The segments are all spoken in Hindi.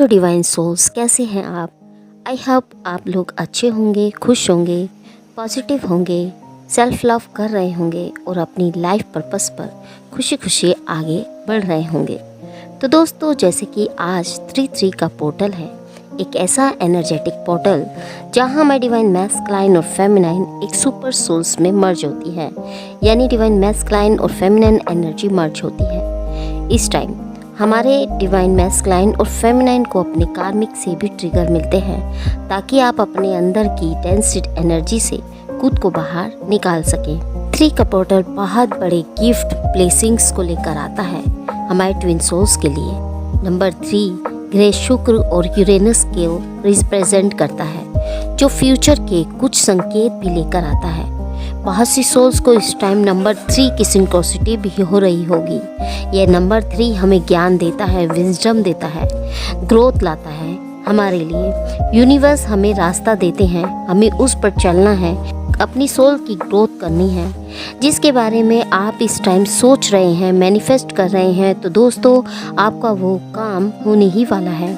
हेलो डिवाइन सोल्स, कैसे हैं आप? आई होप आप लोग अच्छे होंगे, खुश होंगे, पॉजिटिव होंगे, सेल्फ लव कर रहे होंगे और अपनी लाइफ पर्पस पर खुशी खुशी आगे बढ़ रहे होंगे। तो दोस्तों, जैसे कि आज 3-3 का पोर्टल है, एक ऐसा एनर्जेटिक पोर्टल जहां हमारी डिवाइन मैस्कुलाइन और फेमिनाइन एक सुपर सोल्स में मर्ज होती है, यानी डिवाइन मैस्कुलाइन और फेमिनाइन एनर्जी मर्ज होती है। इस टाइम हमारे डिवाइन मैस्कुलाइन और फेमिनाइन को अपने कार्मिक से भी ट्रिगर मिलते हैं ताकि आप अपने अंदर की टेंस्ड एनर्जी से खुद को बाहर निकाल सकें। 3 का पोर्टल बहुत बड़े गिफ्ट ब्लेसिंग्स को लेकर आता है हमारे ट्विन सोल्स के लिए। नंबर 3 ग्रह शुक्र और यूरेनस को रिप्रेजेंट करता है, जो फ्यूचर के कुछ संकेत भी लेकर आता है। बहुत सी सोल्स को इस टाइम नंबर 3 की सिंक्रोसिटी भी हो रही होगी। यह नंबर 3 हमें ज्ञान देता है, विजडम देता है, ग्रोथ लाता है हमारे लिए। यूनिवर्स हमें रास्ता देते हैं, हमें उस पर चलना है, अपनी सोल की ग्रोथ करनी है, जिसके बारे में आप इस टाइम सोच रहे हैं, मैनिफेस्ट कर रहे हैं। तो दोस्तों, आपका वो काम होने ही वाला है।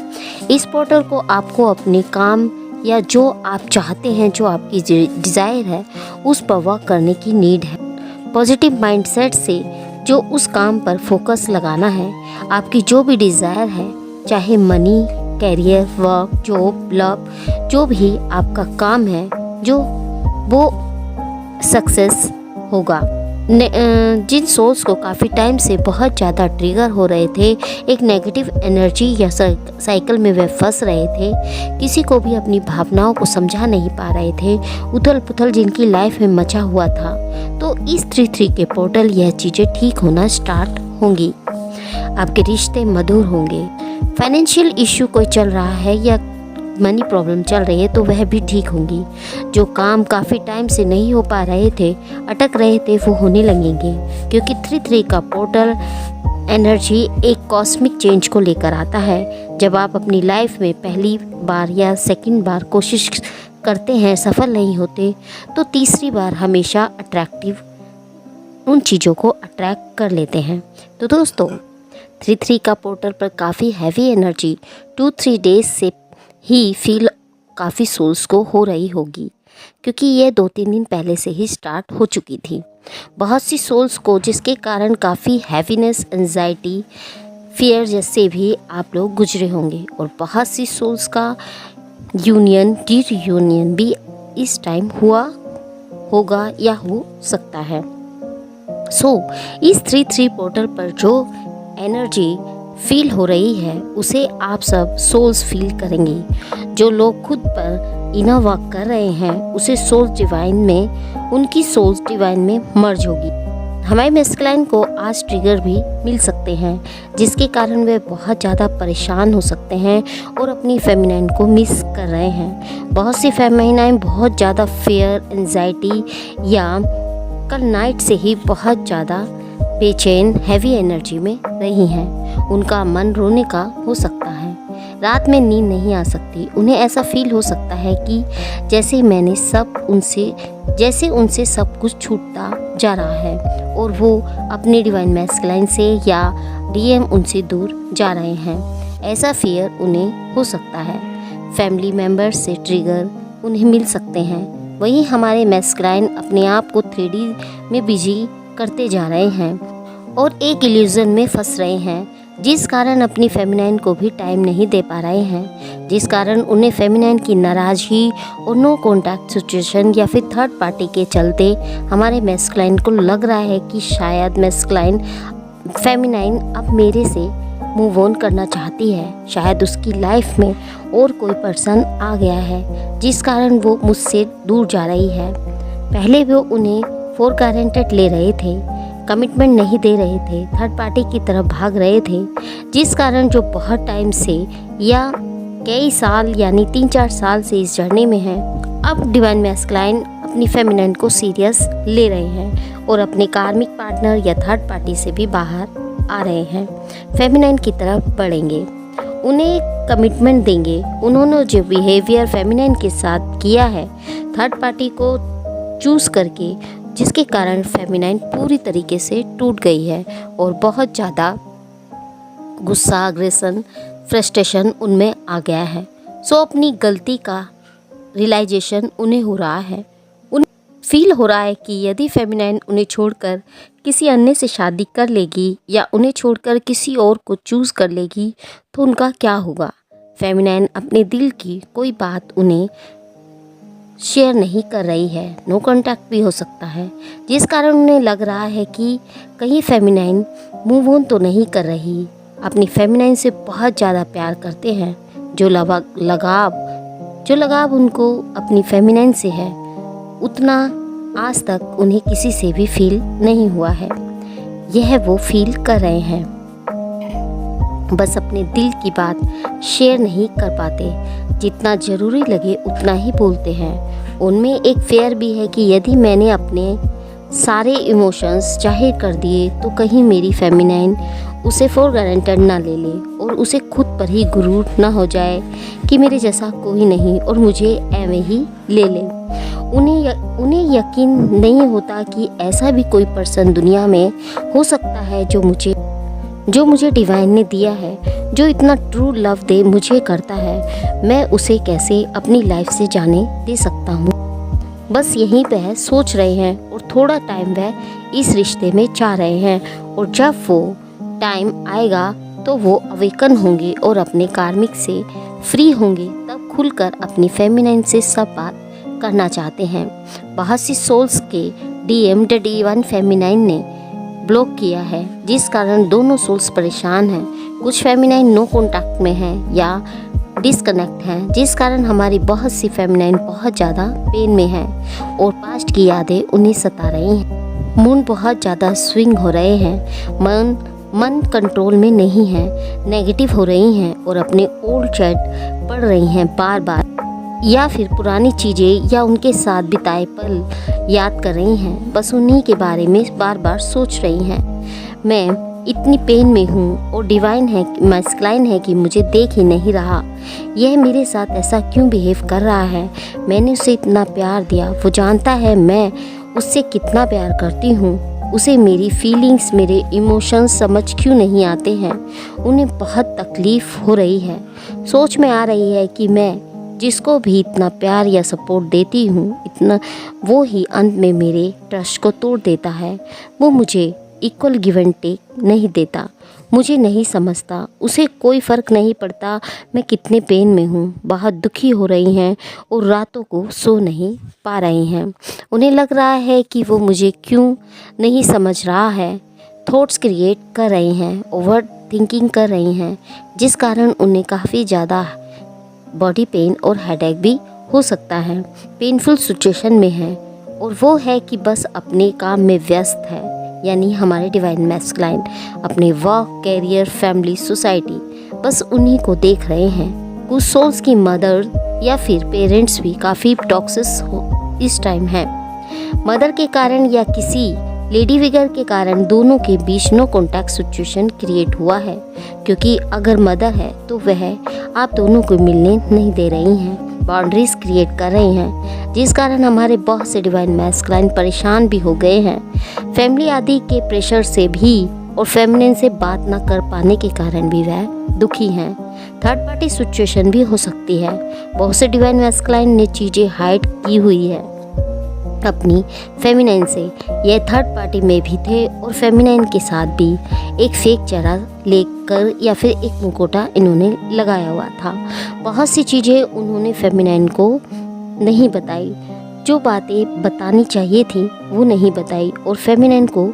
इस पोर्टल को आपको अपने काम या जो आप चाहते हैं, जो आपकी डिज़ायर है, उस पर वर्क करने की नीड है। पॉजिटिव माइंडसेट से जो उस काम पर फोकस लगाना है। आपकी जो भी डिज़ायर है, चाहे money, career, work, job, love, जो भी आपका काम है, जो वो सक्सेस होगा। जिन सोल्स को काफ़ी टाइम से बहुत ज़्यादा ट्रिगर हो रहे थे, एक नेगेटिव एनर्जी या साइकिल में वे फंस रहे थे, किसी को भी अपनी भावनाओं को समझा नहीं पा रहे थे, उथल पुथल जिनकी लाइफ में मचा हुआ था, तो इस 3-3 के पोर्टल यह चीज़ें ठीक होना स्टार्ट होंगी। आपके रिश्ते मधुर होंगे। फाइनेंशियल इश्यू कोई चल रहा है या मनी प्रॉब्लम चल रही है तो वह भी ठीक होंगी। जो काम काफ़ी टाइम से नहीं हो पा रहे थे, अटक रहे थे, वो होने लगेंगे, क्योंकि 3-3 का पोर्टल एनर्जी एक कॉस्मिक चेंज को लेकर आता है। जब आप अपनी लाइफ में पहली बार या सेकंड बार कोशिश करते हैं, सफल नहीं होते, तो तीसरी बार हमेशा अट्रैक्टिव उन चीज़ों को अट्रैक्ट कर लेते हैं। तो दोस्तों, 3-3 का पोर्टल पर काफ़ी हैवी एनर्जी 2-3 डेज से ही फील काफ़ी सोल्स को हो रही होगी, क्योंकि ये 2-3 दिन पहले से ही स्टार्ट हो चुकी थी। बहुत सी सोल्स को, जिसके कारण काफ़ी हैवीनेस, एंजाइटी, फियर जैसे भी आप लोग गुजरे होंगे, और बहुत सी सोल्स का यूनियन, रीयूनियन भी इस टाइम हुआ होगा या हो सकता है। इस 3-3 पोर्टल पर जो एनर्जी फील हो रही है, उसे आप सब सोल्स फील करेंगे। जो लोग खुद पर इनर वर्क कर रहे हैं, उसे सोल्स डिवाइन में, उनकी सोल्स डिवाइन में मर्ज होगी। हमारे मैस्कुलाइन को आज ट्रिगर भी मिल सकते हैं, जिसके कारण वे बहुत ज़्यादा परेशान हो सकते हैं और अपनी फेमिनाइन को मिस कर रहे हैं। बहुत सी फेमिनाइन बहुत ज़्यादा फियर, एंजाइटी या कल नाइट से ही बहुत ज़्यादा बेचैन, हैवी एनर्जी में रही हैं। उनका मन रोने का हो सकता है, रात में नींद नहीं आ सकती। उन्हें ऐसा फील हो सकता है कि जैसे उनसे सब कुछ छूटता जा रहा है और वो अपने डिवाइन मैस्कुलाइन से या डीएम उनसे दूर जा रहे हैं। ऐसा फियर उन्हें हो सकता है। फैमिली मेम्बर्स से ट्रिगर उन्हें मिल सकते हैं। वहीं हमारे मैस्कुलाइन अपने आप को 3D में बिजी करते जा रहे हैं और एक इल्यूजन में फंस रहे हैं, जिस कारण अपनी फेमिनाइन को भी टाइम नहीं दे पा रहे हैं, जिस कारण उन्हें फेमिनाइन की नाराज़गी और नो कॉन्टैक्ट सिचुएशन या फिर थर्ड पार्टी के चलते हमारे मैस्कुलाइन को लग रहा है कि शायद फेमिनाइन अब मेरे से मूव ऑन करना चाहती है। शायद उसकी लाइफ में और कोई पर्सन आ गया है, जिस कारण वो मुझसे दूर जा रही है। पहले वो उन्हें फॉर ग्रांटेड ले रहे थे, कमिटमेंट नहीं दे रहे थे, थर्ड पार्टी की तरफ भाग रहे थे, जिस कारण जो बहुत टाइम से या कई साल यानी 3-4 साल से इस जर्नी में हैं, अब डिवाइन मैस्कुलाइन अपनी फेमिनाइन को सीरियस ले रहे हैं और अपने कार्मिक पार्टनर या थर्ड पार्टी से भी बाहर आ रहे हैं, फेमिनाइन की तरफ बढ़ेंगे, उन्हें कमिटमेंट देंगे। उन्होंने जो बिहेवियर फेमिनाइन के साथ किया है, थर्ड पार्टी को चूज़ करके, जिसके कारण फेमिनाइन पूरी तरीके से टूट गई है और बहुत ज़्यादा गुस्सा, अग्रेशन फ्रस्ट्रेशन उनमें आ गया है। सो अपनी गलती का रियलाइजेशन उन्हें हो रहा है। उन्हें फील हो रहा है कि यदि फेमिनाइन उन्हें छोड़कर किसी अन्य से शादी कर लेगी या उन्हें छोड़कर किसी और को चूज़ कर लेगी तो उनका क्या होगा। फेमिनाइन अपने दिल की कोई बात उन्हें शेयर नहीं कर रही है। नो कांटेक्ट भी हो सकता है, जिस कारण उन्हें लग रहा है कि कहीं फेमिनाइन मूव ऑन तो नहीं कर रही। अपनी फेमिनाइन से बहुत ज़्यादा प्यार करते हैं। जो लगाव उनको अपनी फेमिनाइन से है उतना आज तक उन्हें किसी से भी फील नहीं हुआ है। यह वो फील कर रहे हैं, बस अपने दिल की बात शेयर नहीं कर पाते। जितना ज़रूरी लगे उतना ही बोलते हैं। उनमें एक फेयर भी है कि यदि मैंने अपने सारे इमोशंस जाहिर कर दिए तो कहीं मेरी फेमिनाइन उसे फॉर ग्रांटेड ना ले ले और उसे खुद पर ही गुरूर ना हो जाए कि मेरे जैसा कोई नहीं और मुझे एवं ही ले ले। उन्हें यकीन नहीं होता कि ऐसा भी कोई पर्सन दुनिया में हो सकता है जो मुझे डिवाइन ने दिया है, जो इतना ट्रू लव दे मुझे करता है। मैं उसे कैसे अपनी लाइफ से जाने दे सकता हूँ। बस यहीं पे है सोच रहे हैं और थोड़ा टाइम वह इस रिश्ते में चाह रहे हैं और जब वो टाइम आएगा तो वो अवेकन होंगे और अपने कार्मिक से फ्री होंगे। तब खुलकर अपनी फेमिनाइन से सब बात करना चाहते हैं। बहुत सी सोल्स के DM D1 फेमिनाइन ने ब्लॉक किया है, जिस कारण दोनों सोल्स परेशान हैं। कुछ फेमिनाइन नो कॉन्टैक्ट में हैं या डिस्कनेक्ट हैं, जिस कारण हमारी बहुत सी फेमिनाइन बहुत ज़्यादा पेन में हैं और पास्ट की यादें उन्हें सता रही हैं। मूड बहुत ज़्यादा स्विंग हो रहे हैं, मन कंट्रोल में नहीं है, नेगेटिव हो रही हैं और अपने ओल्ड चैट पढ़ रही हैं बार बार, या फिर पुरानी चीज़ें या उनके साथ बिताए पल याद कर रही हैं। बस उन्हीं के बारे में बार बार सोच रही हैं। मैं इतनी पेन में हूँ और डिवाइन है, मैस्कुलाइन है कि मुझे देख ही नहीं रहा। यह मेरे साथ ऐसा क्यों बिहेव कर रहा है। मैंने उसे इतना प्यार दिया, वो जानता है मैं उससे कितना प्यार करती हूँ। उसे मेरी फीलिंग्स, मेरे इमोशंस समझ क्यों नहीं आते हैं। उन्हें बहुत तकलीफ़ हो रही है। सोच में आ रही है कि मैं जिसको भी इतना प्यार या सपोर्ट देती हूँ, इतना वो ही अंत में मेरे ट्रस्ट को तोड़ देता है। वो मुझे इक्वल गिव एंड टेक नहीं देता, मुझे नहीं समझता, उसे कोई फ़र्क नहीं पड़ता मैं कितने पेन में हूँ। बहुत दुखी हो रही हैं और रातों को सो नहीं पा रही हैं। उन्हें लग रहा है कि वो मुझे क्यों नहीं समझ रहा है। थॉट्स क्रिएट कर रही हैं, ओवर थिंकिंग कर रही हैं, जिस कारण उन्हें काफ़ी ज़्यादा बॉडी पेन और हेडेक भी हो सकता है। पेनफुल सिचुएशन में है और वो है कि बस अपने काम में व्यस्त है, यानी हमारे डिवाइन मैस्कुलाइन अपने वर्क, कैरियर, फैमिली, सोसाइटी, बस उन्हीं को देख रहे हैं। कुछ सोल्स की मदर या फिर पेरेंट्स भी काफ़ी टॉक्सिक इस टाइम है। मदर के कारण या किसी लेडी फिगर के कारण दोनों के बीच नो कॉन्टैक्ट सिचुएशन क्रिएट हुआ है, क्योंकि अगर मदर है तो वह आप दोनों को मिलने नहीं दे रही हैं, बाउंड्रीज क्रिएट कर रही हैं, जिस कारण हमारे बहुत से डिवाइन मैस्कुलाइन परेशान भी हो गए हैं। फैमिली आदि के प्रेशर से भी और फेमिनिन से बात ना कर पाने के कारण भी वह दुखी हैं। थर्ड पार्टी सिचुएशन भी हो सकती है। बहुत से डिवाइन मैस्कुलाइन ने चीज़ें हाइड की हुई है अपनी फेमिनाइन से। यह थर्ड पार्टी में भी थे और फेमिनाइन के साथ भी एक फेक चेहरा लेकर या फिर एक मुखौटा इन्होंने लगाया हुआ था। बहुत सी चीज़ें उन्होंने फेमिनाइन को नहीं बताई, जो बातें बतानी चाहिए थी वो नहीं बताई और फेमिनाइन को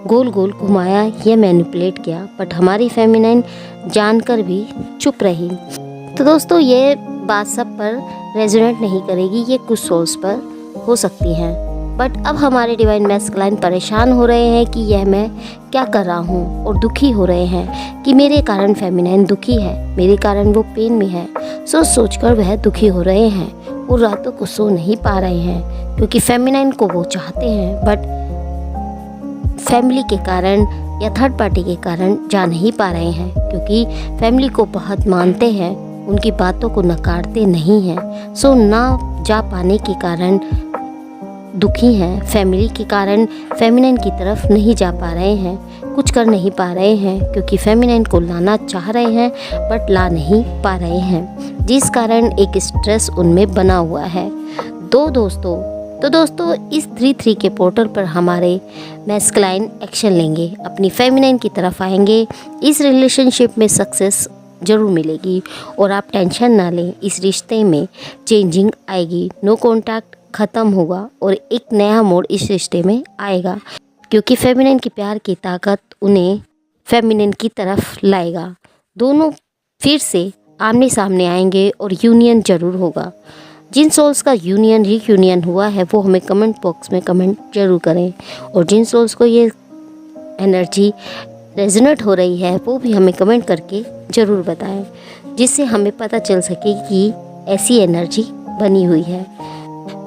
गोल गोल घुमाया या मैनिपुलेट किया। बट हमारी फेमिनाइन जानकर भी चुप रही। तो दोस्तों, ये बात सब पर रेजोनेट नहीं करेगी, ये कुछ सोल्स पर हो सकती हैं। बट अब हमारे डिवाइन मैस्कुलाइन परेशान हो रहे हैं कि यह मैं क्या कर रहा हूँ और दुखी हो रहे हैं कि मेरे कारण फेमिनाइन दुखी है, मेरे कारण वो पेन में है। सोच कर वह दुखी हो रहे हैं और रातों को सो नहीं पा रहे हैं, क्योंकि फेमिनाइन को वो चाहते हैं बट फैमिली के कारण या थर्ड पार्टी के कारण जा नहीं पा रहे हैं, क्योंकि फैमिली को बहुत मानते हैं, उनकी बातों को नकारते नहीं हैं। सो ना जा पाने के कारण दुखी हैं। फैमिली के कारण फेमिनिन की तरफ नहीं जा पा रहे हैं, कुछ कर नहीं पा रहे हैं, क्योंकि फेमिनाइन को लाना चाह रहे हैं बट ला नहीं पा रहे हैं, जिस कारण एक स्ट्रेस उनमें बना हुआ है। तो दोस्तों इस 3-3 के पोर्टल पर हमारे मैस्कुलाइन एक्शन लेंगे, अपनी फेमिनाइन की तरफ आएंगे। इस रिलेशनशिप में सक्सेस ज़रूर मिलेगी और आप टेंशन ना लें, इस रिश्ते में चेंजिंग आएगी, नो कॉन्टैक्ट ख़त्म होगा और एक नया मोड़ इस रिश्ते में आएगा, क्योंकि फेमिनिन की प्यार की ताकत उन्हें फेमिनिन की तरफ लाएगा। दोनों फिर से आमने सामने आएंगे और यूनियन ज़रूर होगा। जिन सोल्स का यूनियन रीयूनियन हुआ है वो हमें कमेंट बॉक्स में कमेंट जरूर करें, और जिन सोल्स को ये एनर्जी रेजोनेट हो रही है वो भी हमें कमेंट करके ज़रूर बताएं, जिससे हमें पता चल सके कि ऐसी एनर्जी बनी हुई है।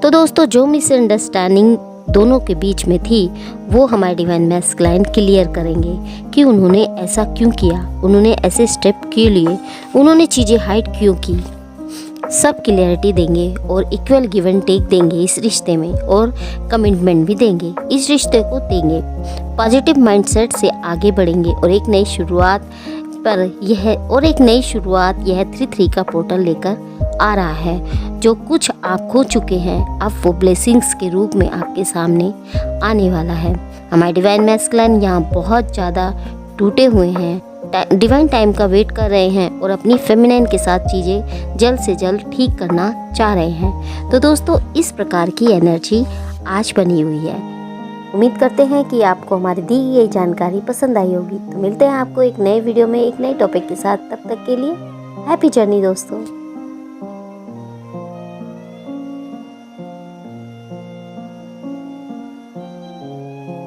तो दोस्तों, जो मिसअंडरस्टैंडिंग दोनों के बीच में थी वो हमारे डिवाइन मैस्कुलाइन क्लियर करेंगे कि उन्होंने ऐसा क्यों किया, उन्होंने ऐसे स्टेप क्यों लिए, उन्होंने चीज़ें हाइड क्यों की। सब क्लियरिटी देंगे और इक्वल गिव एंड टेक देंगे इस रिश्ते में, और कमिटमेंट भी देंगे, इस रिश्ते को देंगे। पॉजिटिव माइंडसेट से आगे बढ़ेंगे और एक नई शुरुआत यह 3-3 का पोर्टल लेकर आ रहा है। जो कुछ आप खो चुके हैं अब वो ब्लेसिंग्स के रूप में आपके सामने आने वाला है। हमारे डिवाइन मैस्कुलाइन यहाँ बहुत ज़्यादा टूटे हुए हैं, डिवाइन टाइम का वेट कर रहे हैं और अपनी फेमिनाइन के साथ चीज़ें जल्द से जल्द ठीक करना चाह रहे हैं। तो दोस्तों, इस प्रकार की एनर्जी आज बनी हुई है। उम्मीद करते हैं कि आपको हमारी दी गई जानकारी पसंद आई होगी। तो मिलते हैं आपको एक नए वीडियो में एक नए टॉपिक के साथ। तब तक के लिए हैप्पी जर्नी दोस्तों।